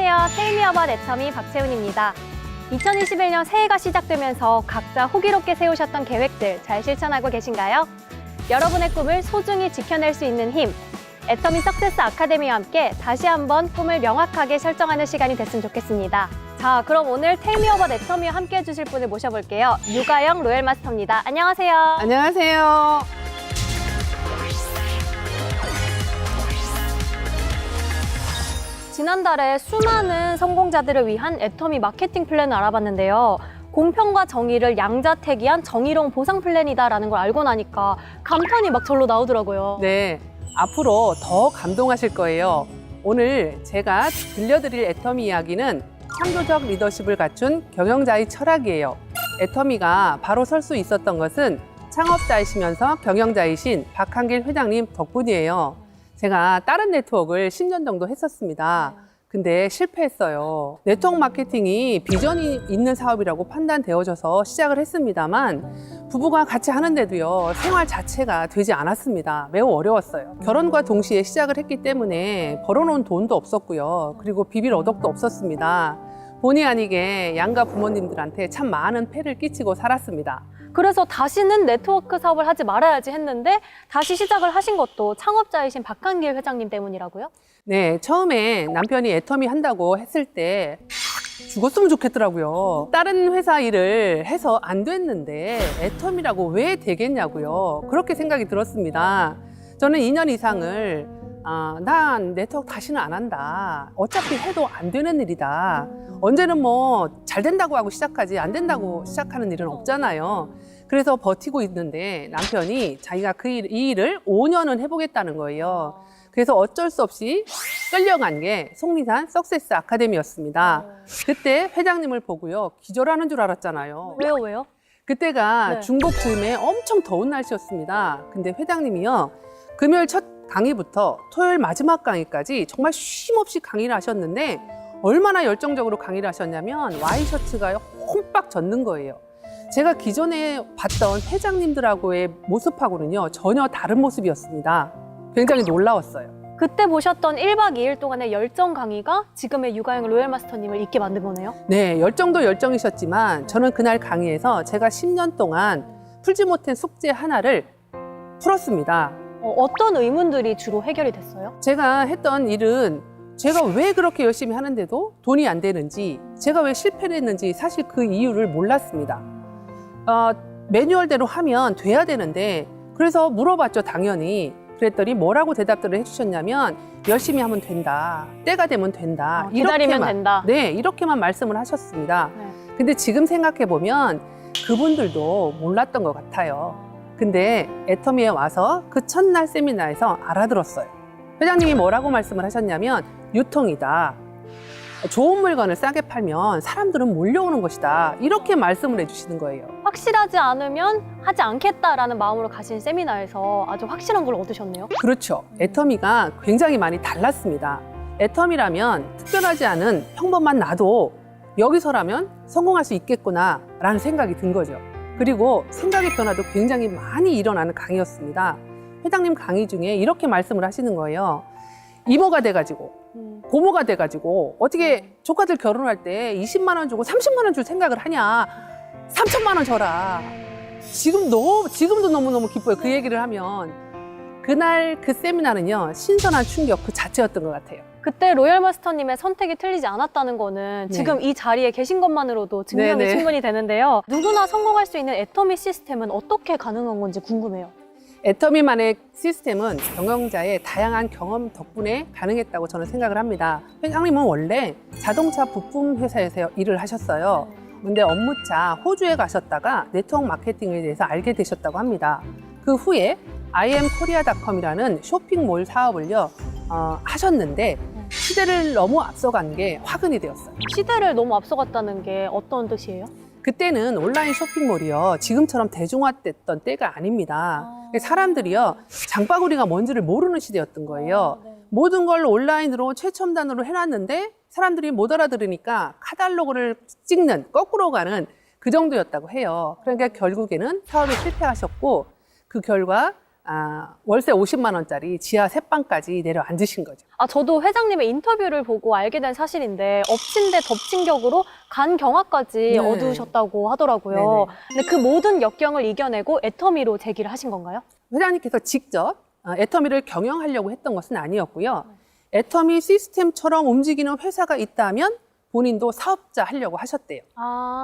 안녕하세요. 텔미어바 애터미 박채훈입니다. 2021년 새해가 시작되면서 각자 호기롭게 세우셨던 계획들 잘 실천하고 계신가요? 여러분의 꿈을 소중히 지켜낼 수 있는 힘, 애터미 석세스 아카데미와 함께 다시 한번 꿈을 명확하게 설정하는 시간이 됐으면 좋겠습니다. 자, 그럼 오늘 텔미어바 애터미와 함께 해주실 분을 모셔볼게요. 유가영 로얄 마스터입니다. 안녕하세요. 안녕하세요. 지난달에 수많은 성공자들을 위한 애터미 마케팅 플랜을 알아봤는데요. 공평과 정의를 양자택일한 정의로운 보상 플랜이다라는 걸 알고 나니까 감탄이 막 절로 나오더라고요. 네, 앞으로 더 감동하실 거예요. 오늘 제가 들려드릴 애터미 이야기는 창조적 리더십을 갖춘 경영자의 철학이에요. 애터미가 바로 설 수 있었던 것은 창업자이시면서 경영자이신 박한길 회장님 덕분이에요. 제가 다른 네트워크를 10년 정도 했었습니다. 근데 실패했어요. 네트워크 마케팅이 비전이 있는 사업이라고 판단되어져서 시작을 했습니다만 부부가 같이 하는데도요, 생활 자체가 되지 않았습니다. 매우 어려웠어요. 결혼과 동시에 시작을 했기 때문에 벌어놓은 돈도 없었고요. 그리고 비빌 어덕도 없었습니다. 본의 아니게 양가 부모님들한테 참 많은 폐를 끼치고 살았습니다. 그래서 다시는 네트워크 사업을 하지 말아야지 했는데 다시 시작을 하신 것도 창업자이신 박한길 회장님 때문이라고요? 네, 처음에 남편이 애터미 한다고 했을 때 죽었으면 좋겠더라고요. 다른 회사 일을 해서 안 됐는데 애터미라고 왜 되겠냐고요. 그렇게 생각이 들었습니다. 저는 2년 이상을 난 네트워크 다시는 안 한다. 어차피 해도 안 되는 일이다. 언제는 뭐 잘 된다고 하고 시작하지 안 된다고 시작하는 일은 없잖아요. 그래서 버티고 있는데 남편이 자기가 이 일을 5년은 해보겠다는 거예요. 그래서 어쩔 수 없이 끌려간 게 속리산 석세스 아카데미였습니다. 그때 회장님을 보고요, 기절하는 줄 알았잖아요. 왜요? 그때가 네. 중복 즈음에 엄청 더운 날씨였습니다. 근데 회장님이요, 금요일 첫 강의부터 토요일 마지막 강의까지 정말 쉼 없이 강의를 하셨는데 얼마나 열정적으로 강의를 하셨냐면 와이셔츠가 홈빡 젖는 거예요. 제가 기존에 봤던 회장님들하고의 모습하고는요, 전혀 다른 모습이었습니다. 굉장히 놀라웠어요. 그때 보셨던 1박 2일 동안의 열정 강의가 지금의 유가영 로얄 마스터님을 있게 만든 거네요? 네, 열정도 열정이셨지만 저는 그날 강의에서 제가 10년 동안 풀지 못한 숙제 하나를 풀었습니다. 어떤 의문들이 주로 해결이 됐어요? 제가 했던 일은 제가 왜 그렇게 열심히 하는데도 돈이 안 되는지, 제가 왜 실패를 했는지 사실 그 이유를 몰랐습니다. 매뉴얼대로 하면 돼야 되는데, 그래서 물어봤죠, 당연히. 그랬더니 뭐라고 대답들을 해주셨냐면 열심히 하면 된다, 때가 되면 된다, 기다리면 이렇게만, 된다. 네, 이렇게만 말씀을 하셨습니다. 네. 근데 지금 생각해보면 그분들도 몰랐던 것 같아요. 근데 애터미에 와서 그 첫날 세미나에서 알아들었어요. 회장님이 뭐라고 말씀을 하셨냐면 유통이다. 좋은 물건을 싸게 팔면 사람들은 몰려오는 것이다. 이렇게 말씀을 해주시는 거예요. 확실하지 않으면 하지 않겠다라는 마음으로 가신 세미나에서 아주 확실한 걸 얻으셨네요. 그렇죠. 애터미가 굉장히 많이 달랐습니다. 애터미라면 특별하지 않은 평범한 나도 여기서라면 성공할 수 있겠구나라는 생각이 든 거죠. 그리고 생각의 변화도 굉장히 많이 일어나는 강의였습니다. 회장님 강의 중에 이렇게 말씀을 하시는 거예요. 이모가 돼가지고 고모가 돼가지고 어떻게 조카들 결혼할 때 20만 원 주고 30만 원 줄 생각을 하냐. 3천만 원 줘라. 지금도 너무너무 기뻐요. 그 얘기를 하면. 그날 그 세미나는요, 신선한 충격 그 자체였던 것 같아요. 그때 로얄 마스터님의 선택이 틀리지 않았다는 거는 네. 지금 이 자리에 계신 것만으로도 증명이 네네. 충분히 되는데요. 누구나 성공할 수 있는 애터미 시스템은 어떻게 가능한 건지 궁금해요. 애터미만의 시스템은 경영자의 다양한 경험 덕분에 가능했다고 저는 생각을 합니다. 회장님은 원래 자동차 부품 회사에서 일을 하셨어요. 근데 업무차 호주에 가셨다가 네트워크 마케팅에 대해서 알게 되셨다고 합니다. 그 후에 imkorea.com이라는 쇼핑몰 사업을요, 하셨는데 시대를 너무 앞서간 게 화근이 되었어요. 시대를 너무 앞서갔다는 게 어떤 뜻이에요? 그때는 온라인 쇼핑몰이요, 지금처럼 대중화됐던 때가 아닙니다. 사람들이요, 장바구니가 뭔지를 모르는 시대였던 거예요. 모든 걸 온라인으로 최첨단으로 해놨는데 사람들이 못 알아들으니까 카탈로그를 찍는, 거꾸로 가는 그 정도였다고 해요. 그러니까 결국에는 사업에 실패하셨고 그 결과 월세 50만 원짜리 지하 3방까지 내려앉으신 거죠. 저도 회장님의 인터뷰를 보고 알게 된 사실인데 엎친 데 덮친 격으로 간 경화까지 네. 얻으셨다고 하더라고요. 네네. 근데 그 모든 역경을 이겨내고 애터미로 재기를 하신 건가요? 회장님께서 직접 애터미를 경영하려고 했던 것은 아니었고요. 애터미 시스템처럼 움직이는 회사가 있다면 본인도 사업자 하려고 하셨대요.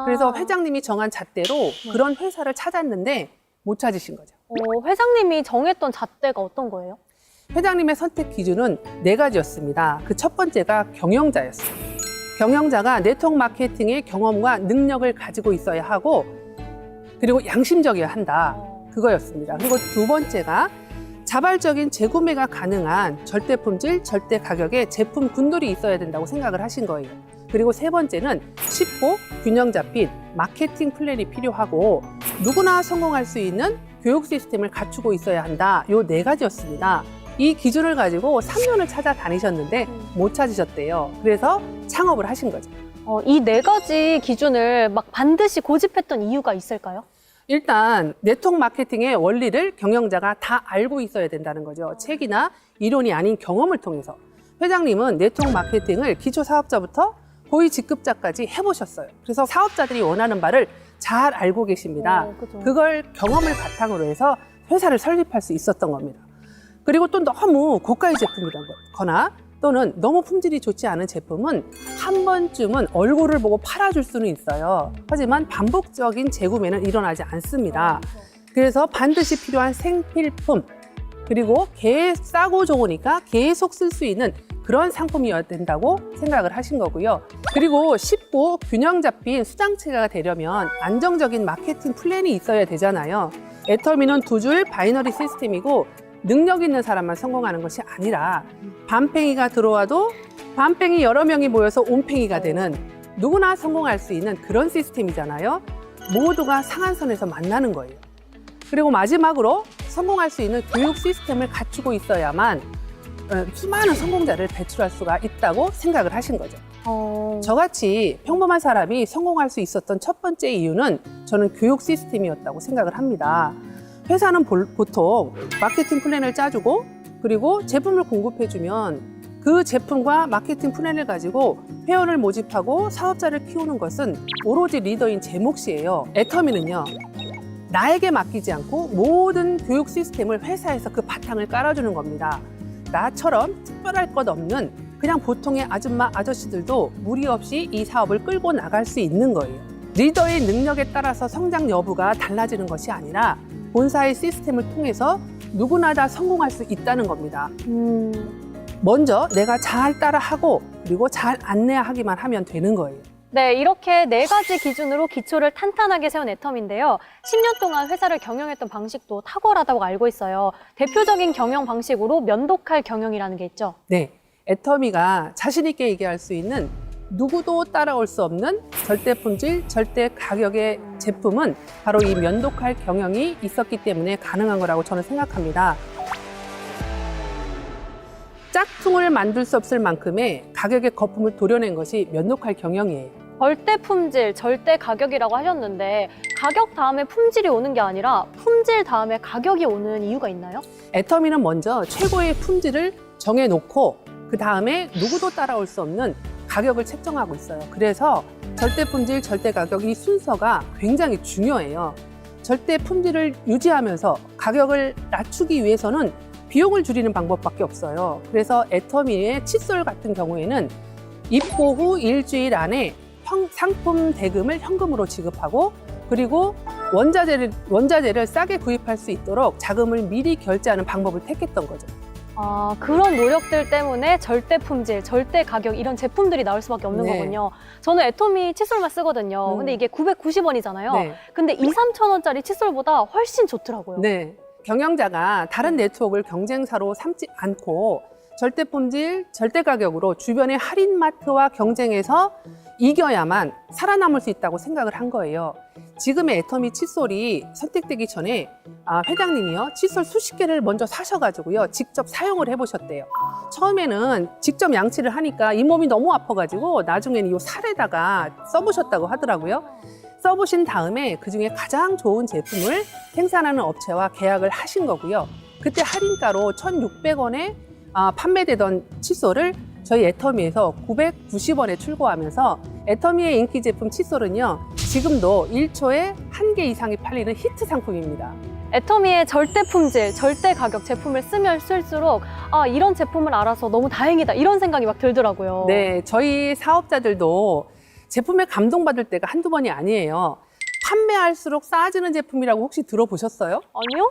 그래서 회장님이 정한 잣대로 그런 회사를 찾았는데 못 찾으신 거죠. 회장님이 정했던 잣대가 어떤 거예요? 회장님의 선택 기준은 4가지였습니다. 그 첫 번째가 경영자였어요. 경영자가 네트워크 마케팅의 경험과 능력을 가지고 있어야 하고 그리고 양심적이어야 한다. 그거였습니다. 그리고 두 번째가 자발적인 재구매가 가능한 절대 품질, 절대 가격의 제품 군들이 있어야 된다고 생각을 하신 거예요. 그리고 세 번째는 쉽고 균형 잡힌 마케팅 플랜이 필요하고 누구나 성공할 수 있는 교육 시스템을 갖추고 있어야 한다. 요 4가지였습니다. 이 기준을 가지고 3년을 찾아다니셨는데 못 찾으셨대요. 그래서 창업을 하신 거죠. 이 4가지 기준을 막 반드시 고집했던 이유가 있을까요? 일단 네트워크 마케팅의 원리를 경영자가 다 알고 있어야 된다는 거죠. 책이나 이론이 아닌 경험을 통해서. 회장님은 네트워크 마케팅을 기초 사업자부터 고위 직급자까지 해보셨어요. 그래서 사업자들이 원하는 바를 잘 알고 계십니다. 그죠. 그걸 경험을 바탕으로 해서 회사를 설립할 수 있었던 겁니다. 그리고 또 너무 고가의 제품이거나 또는 너무 품질이 좋지 않은 제품은 한 번쯤은 얼굴을 보고 팔아줄 수는 있어요. 하지만 반복적인 재구매는 일어나지 않습니다. 그래서 반드시 필요한 생필품 그리고 싸고 좋으니까 계속 쓸 수 있는 그런 상품이어야 된다고 생각을 하신 거고요. 그리고 쉽고 균형 잡힌 수장체가 되려면 안정적인 마케팅 플랜이 있어야 되잖아요. 애터미는 2줄 바이너리 시스템이고 능력 있는 사람만 성공하는 것이 아니라 반팽이가 들어와도 반팽이 여러 명이 모여서 온팽이가 되는 누구나 성공할 수 있는 그런 시스템이잖아요. 모두가 상한선에서 만나는 거예요. 그리고 마지막으로 성공할 수 있는 교육 시스템을 갖추고 있어야만 수많은 성공자를 배출할 수가 있다고 생각을 하신 거죠. 저같이 평범한 사람이 성공할 수 있었던 첫 번째 이유는 저는 교육 시스템이었다고 생각을 합니다. 회사는 보통 마케팅 플랜을 짜주고 그리고 제품을 공급해주면 그 제품과 마케팅 플랜을 가지고 회원을 모집하고 사업자를 키우는 것은 오로지 리더인 제 몫이에요. 애터미는요. 나에게 맡기지 않고 모든 교육 시스템을 회사에서 그 바탕을 깔아주는 겁니다. 나처럼 특별할 것 없는 그냥 보통의 아줌마 아저씨들도 무리 없이 이 사업을 끌고 나갈 수 있는 거예요. 리더의 능력에 따라서 성장 여부가 달라지는 것이 아니라 본사의 시스템을 통해서 누구나 다 성공할 수 있다는 겁니다. 먼저 내가 잘 따라하고 그리고 잘 안내하기만 하면 되는 거예요. 네, 이렇게 4가지 기준으로 기초를 탄탄하게 세운 애터미인데요. 10년 동안 회사를 경영했던 방식도 탁월하다고 알고 있어요. 대표적인 경영 방식으로 면도칼 경영이라는 게 있죠. 네, 애터미가 자신 있게 얘기할 수 있는 누구도 따라올 수 없는 절대 품질, 절대 가격의 제품은 바로 이 면도칼 경영이 있었기 때문에 가능한 거라고 저는 생각합니다. 짝퉁을 만들 수 없을 만큼의 가격의 거품을 도려낸 것이 면도칼 경영이에요. 절대 품질, 절대 가격이라고 하셨는데 가격 다음에 품질이 오는 게 아니라 품질 다음에 가격이 오는 이유가 있나요? 애터미는 먼저 최고의 품질을 정해놓고 그 다음에 누구도 따라올 수 없는 가격을 책정하고 있어요. 그래서 절대 품질, 절대 가격 이 순서가 굉장히 중요해요. 절대 품질을 유지하면서 가격을 낮추기 위해서는 비용을 줄이는 방법밖에 없어요. 그래서 애터미의 칫솔 같은 경우에는 입고 후 일주일 안에 상품 대금을 현금으로 지급하고 그리고 원자재를 싸게 구입할 수 있도록 자금을 미리 결제하는 방법을 택했던 거죠. 그런 노력들 때문에 절대 품질, 절대 가격 이런 제품들이 나올 수밖에 없는 네. 거군요. 저는 애터미 칫솔만 쓰거든요. 근데 이게 990원이잖아요. 네. 근데 2, 3천 원짜리 칫솔보다 훨씬 좋더라고요. 네. 경영자가 다른 네트워크를 경쟁사로 삼지 않고 절대 품질, 절대 가격으로 주변의 할인마트와 경쟁해서 이겨야만 살아남을 수 있다고 생각을 한 거예요. 지금의 애터미 칫솔이 선택되기 전에 회장님이요 칫솔 수십 개를 먼저 사셔가지고요 직접 사용을 해보셨대요. 처음에는 직접 양치를 하니까 이 몸이 너무 아파가지고 나중에는 이 살에다가 써보셨다고 하더라고요. 써보신 다음에 그중에 가장 좋은 제품을 생산하는 업체와 계약을 하신 거고요. 그때 할인가로 1,600원에 판매되던 칫솔을 저희 애터미에서 990원에 출고하면서 애터미의 인기 제품 칫솔은요, 지금도 1초에 1개 이상이 팔리는 히트 상품입니다. 애터미의 절대 품질, 절대 가격 제품을 쓰면 쓸수록 이런 제품을 알아서 너무 다행이다 이런 생각이 막 들더라고요. 네, 저희 사업자들도 제품에 감동받을 때가 한두 번이 아니에요. 판매할수록 싸지는 제품이라고 혹시 들어보셨어요? 아니요?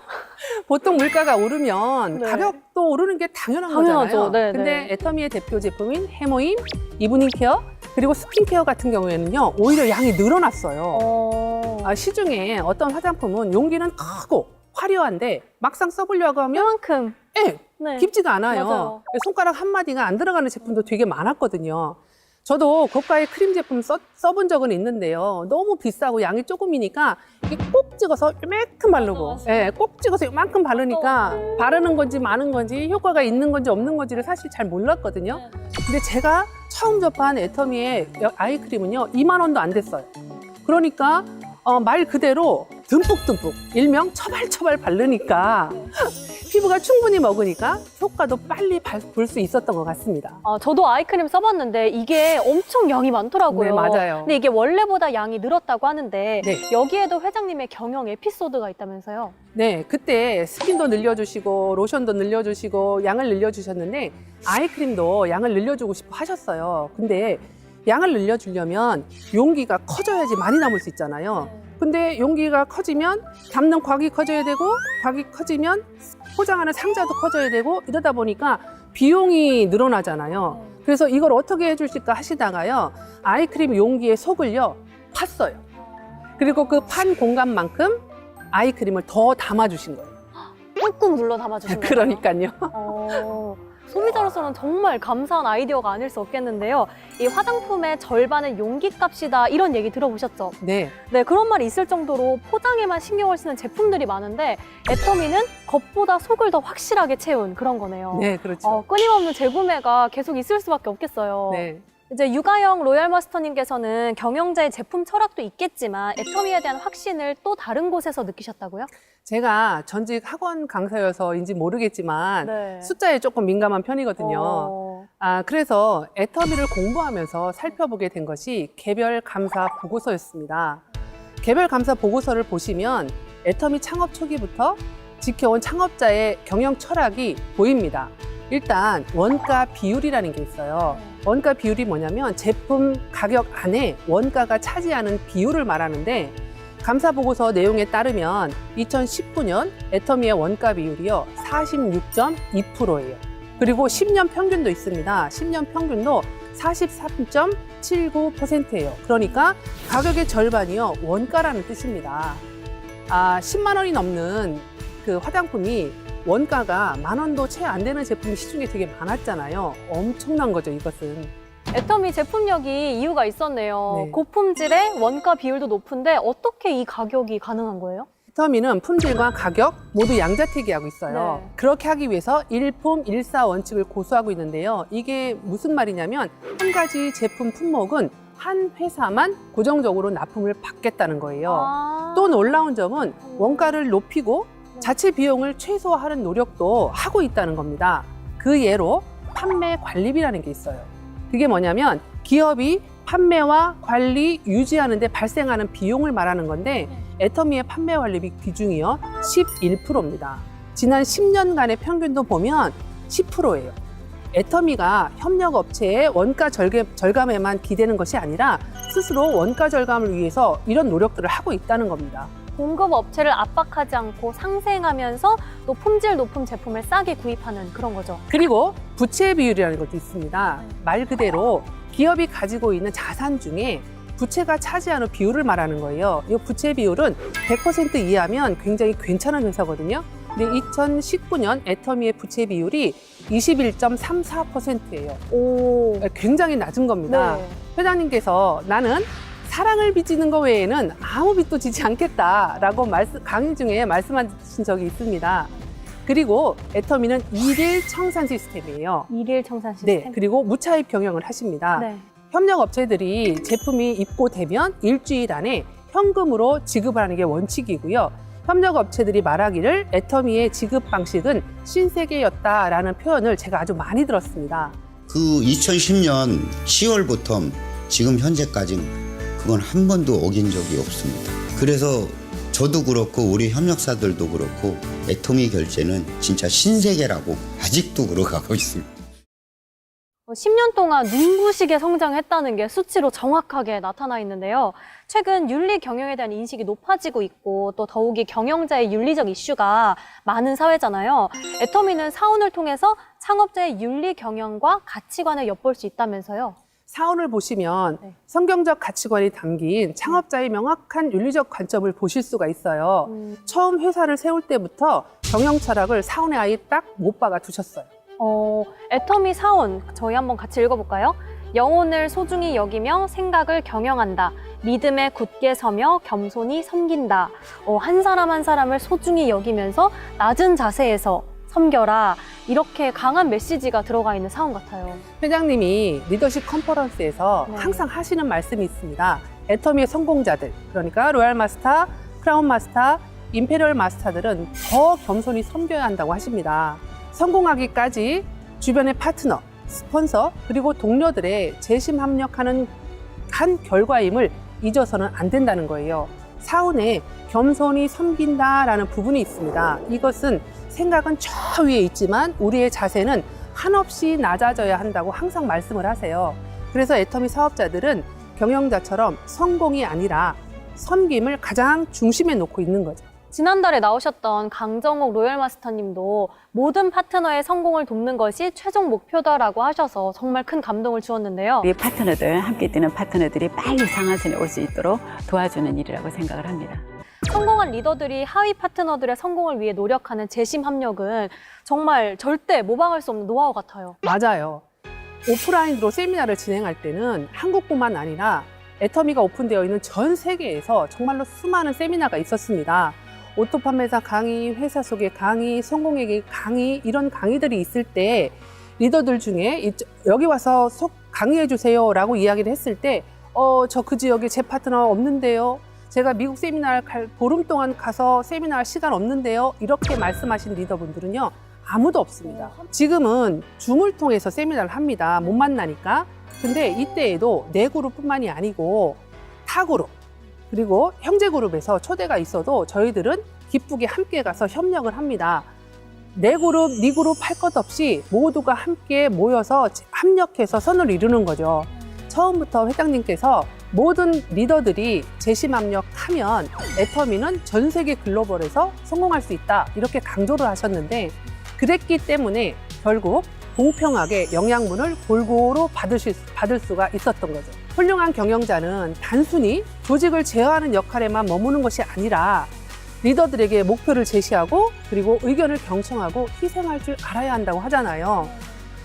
보통 물가가 오르면 네. 가격도 오르는 게 당연한 당연하죠. 거잖아요. 네, 근데 네. 애터미의 대표 제품인 해모임, 이브닝 케어, 그리고 스킨케어 같은 경우에는요, 오히려 양이 늘어났어요. 시중에 어떤 화장품은 용기는 크고 화려한데 막상 써보려고 하면 이만큼. 네. 깊지가 않아요. 맞아요. 손가락 한마디가 안 들어가는 제품도 되게 많았거든요. 저도 고가의 크림 제품 써본 적은 있는데요. 너무 비싸고 양이 조금이니까 이게 꼭 찍어서 이만큼 바르고, 맞아. 예, 꼭 찍어서 이만큼 바르니까 바르는 건지 마는 건지 효과가 있는 건지 없는 건지를 사실 잘 몰랐거든요. 근데 제가 처음 접한 애터미의 아이크림은요, 2만 원도 안 됐어요. 그러니까 말 그대로 듬뿍듬뿍, 일명 처발처발 바르니까 피부가 충분히 먹으니까 효과도 빨리 볼 수 있었던 것 같습니다. 저도 아이크림 써봤는데 이게 엄청 양이 많더라고요. 네, 맞아요. 근데 이게 원래보다 양이 늘었다고 하는데 네. 여기에도 회장님의 경영 에피소드가 있다면서요? 네, 그때 스킨도 늘려주시고 로션도 늘려주시고 양을 늘려주셨는데 아이크림도 양을 늘려주고 싶어 하셨어요. 근데 양을 늘려주려면 용기가 커져야지 많이 남을 수 있잖아요. 근데 용기가 커지면 담는 곽이 커져야 되고 곽이 커지면 포장하는 상자도 커져야 되고 이러다 보니까 비용이 늘어나잖아요. 그래서 이걸 어떻게 해주실까 하시다가요, 아이크림 용기의 속을요 팠어요. 그리고 그 판 공간만큼 아이크림을 더 담아주신 거예요. 꾹꾹 눌러 담아주신 거예요? 그러니까요. 소비자로서는 정말 감사한 아이디어가 아닐 수 없겠는데요. 이 화장품의 절반은 용기값이다 이런 얘기 들어보셨죠? 네. 네, 그런 말이 있을 정도로 포장에만 신경을 쓰는 제품들이 많은데 애터미는 겉보다 속을 더 확실하게 채운 그런 거네요. 네, 그렇죠. 끊임없는 재구매가 계속 있을 수밖에 없겠어요. 네. 이제 유가영 로얄마스터님께서는 경영자의 제품 철학도 있겠지만 애터미에 대한 확신을 또 다른 곳에서 느끼셨다고요? 제가 전직 학원 강사여서인지 모르겠지만 네. 숫자에 조금 민감한 편이거든요. 그래서 애터미를 공부하면서 살펴보게 된 것이 개별 감사 보고서였습니다. 개별 감사 보고서를 보시면 애터미 창업 초기부터 지켜온 창업자의 경영 철학이 보입니다. 일단 원가 비율이라는 게 있어요. 원가 비율이 뭐냐면 제품 가격 안에 원가가 차지하는 비율을 말하는데, 감사 보고서 내용에 따르면 2019년 애터미의 원가 비율이요 46.2%예요. 그리고 10년 평균도 있습니다. 10년 평균도 43.79%예요. 그러니까 가격의 절반이요 원가라는 뜻입니다. 10만 원이 넘는 그 화장품이 원가가 10,000원도 채 안 되는 제품이 시중에 되게 많았잖아요. 엄청난 거죠, 이것은. 애터미 제품력이 이유가 있었네요. 네. 고품질에 원가 비율도 높은데 어떻게 이 가격이 가능한 거예요? 애터미는 품질과 가격 모두 양자택일하고 있어요. 네. 그렇게 하기 위해서 일품 일사 원칙을 고수하고 있는데요. 이게 무슨 말이냐면 한 가지 제품 품목은 한 회사만 고정적으로 납품을 받겠다는 거예요. 또 놀라운 점은 원가를 높이고 자체 비용을 최소화하는 노력도 하고 있다는 겁니다. 그 예로 판매 관리비라는 게 있어요. 그게 뭐냐면 기업이 판매와 관리, 유지하는 데 발생하는 비용을 말하는 건데 애터미의 판매 관리비 비중이요 11%입니다. 지난 10년간의 평균도 보면 10%예요. 애터미가 협력업체의 원가 절감에만 기대는 것이 아니라 스스로 원가 절감을 위해서 이런 노력들을 하고 있다는 겁니다. 공급 업체를 압박하지 않고 상생하면서 또 품질 높은 제품을 싸게 구입하는 그런 거죠. 그리고 부채 비율이라는 것도 있습니다. 말 그대로 기업이 가지고 있는 자산 중에 부채가 차지하는 비율을 말하는 거예요. 이 부채 비율은 100% 이하면 굉장히 괜찮은 회사거든요. 근데 2019년 애터미의 부채 비율이 21.34%예요. 굉장히 낮은 겁니다. 네. 회장님께서 나는 사랑을 빚지는 것 외에는 아무 빚도 지지 않겠다라고 강의 중에 말씀하신 적이 있습니다. 그리고 애터미는 일일 청산 시스템이에요. 일일 청산 시스템? 네, 그리고 무차입 경영을 하십니다. 네. 협력업체들이 제품이 입고되면 일주일 안에 현금으로 지급하는 게 원칙이고요. 협력업체들이 말하기를 애터미의 지급 방식은 신세계였다라는 표현을 제가 아주 많이 들었습니다. 그 2010년 10월부터 지금 현재까지는 그건 한 번도 어긴 적이 없습니다. 그래서 저도 그렇고 우리 협력사들도 그렇고 애터미 결제는 진짜 신세계라고 아직도 그러고 있습니다. 10년 동안 눈부시게 성장했다는 게 수치로 정확하게 나타나 있는데요. 최근 윤리 경영에 대한 인식이 높아지고 있고 또 더욱이 경영자의 윤리적 이슈가 많은 사회잖아요. 애터미는 사원을 통해서 창업자의 윤리 경영과 가치관을 엿볼 수 있다면서요. 사원을 보시면 네. 성경적 가치관이 담긴 창업자의 명확한 윤리적 관점을 보실 수가 있어요. 처음 회사를 세울 때부터 경영 철학을 사원의 아예 딱 못 박아 두셨어요. 애터미 사원, 저희 한번 같이 읽어볼까요? 영혼을 소중히 여기며 생각을 경영한다. 믿음에 굳게 서며 겸손히 섬긴다. 한 사람 한 사람을 소중히 여기면서 낮은 자세에서 섬겨라. 이렇게 강한 메시지가 들어가 있는 사원 같아요. 회장님이 리더십 컨퍼런스에서 네. 항상 하시는 말씀이 있습니다. 애터미의 성공자들, 그러니까 로얄 마스터, 크라운 마스터, 임페리얼 마스터들은 더 겸손히 섬겨야 한다고 하십니다. 성공하기까지 주변의 파트너, 스폰서, 그리고 동료들의 재심 합력하는 한 결과임을 잊어서는 안 된다는 거예요. 사원에 겸손히 섬긴다라는 부분이 있습니다. 이것은 생각은 저 위에 있지만 우리의 자세는 한없이 낮아져야 한다고 항상 말씀을 하세요. 그래서 애터미 사업자들은 경영자처럼 성공이 아니라 섬김을 가장 중심에 놓고 있는 거죠. 지난달에 나오셨던 강정옥 로열마스터님도 모든 파트너의 성공을 돕는 것이 최종 목표다라고 하셔서 정말 큰 감동을 주었는데요. 우리 파트너들, 함께 뛰는 파트너들이 빨리 상한선에 올 수 있도록 도와주는 일이라고 생각을 합니다. 성공한 리더들이 하위 파트너들의 성공을 위해 노력하는 재심 합력은 정말 절대 모방할 수 없는 노하우 같아요. 맞아요. 오프라인으로 세미나를 진행할 때는 한국뿐만 아니라 애터미가 오픈되어 있는 전 세계에서 정말로 수많은 세미나가 있었습니다. 오토 판매사 강의, 회사 속의 강의, 성공회계 강의, 이런 강의들이 있을 때 리더들 중에 여기 와서 강의해 주세요 라고 이야기를 했을 때 저 그 지역에 제 파트너 없는데요. 제가 미국 세미나 보름 동안 가서 세미나 할 시간 없는데요. 이렇게 말씀하신 리더분들은요. 아무도 없습니다. 지금은 줌을 통해서 세미나를 합니다. 못 만나니까. 근데 이때에도 내 그룹뿐만이 아니고 타 그룹, 그리고 형제 그룹에서 초대가 있어도 저희들은 기쁘게 함께 가서 협력을 합니다. 내 그룹, 네 그룹 할 것 없이 모두가 함께 모여서 합력해서 선을 이루는 거죠. 처음부터 회장님께서 모든 리더들이 재심 합력하면 애터미는 전 세계 글로벌에서 성공할 수 있다, 이렇게 강조를 하셨는데 그랬기 때문에 결국 공평하게 영양분을 골고루 받을 수가 있었던 거죠. 훌륭한 경영자는 단순히 조직을 제어하는 역할에만 머무는 것이 아니라 리더들에게 목표를 제시하고 그리고 의견을 경청하고 희생할 줄 알아야 한다고 하잖아요.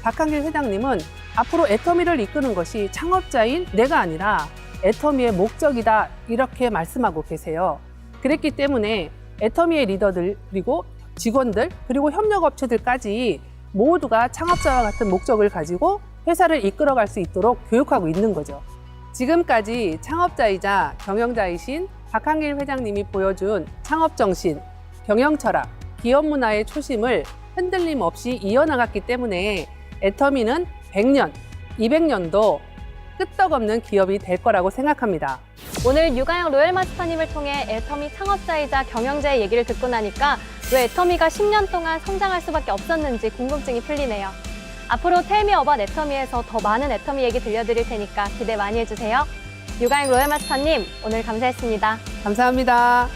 박한길 회장님은 앞으로 애터미를 이끄는 것이 창업자인 내가 아니라 애터미의 목적이다, 이렇게 말씀하고 계세요. 그랬기 때문에 애터미의 리더들, 그리고 직원들, 그리고 협력업체들까지 모두가 창업자와 같은 목적을 가지고 회사를 이끌어갈 수 있도록 교육하고 있는 거죠. 지금까지 창업자이자 경영자이신 박한길 회장님이 보여준 창업정신, 경영철학, 기업문화의 초심을 흔들림 없이 이어나갔기 때문에 애터미는 100년, 200년도 끄떡없는 기업이 될 거라고 생각합니다. 오늘 유가영 로열마스터님을 통해 애터미 창업자이자 경영자의 얘기를 듣고 나니까 왜 애터미가 10년 동안 성장할 수밖에 없었는지 궁금증이 풀리네요. 앞으로 텔미 어바웃 애터미에서 더 많은 애터미 얘기 들려드릴 테니까 기대 많이 해주세요. 유가영 로열마스터님, 오늘 감사했습니다. 감사합니다.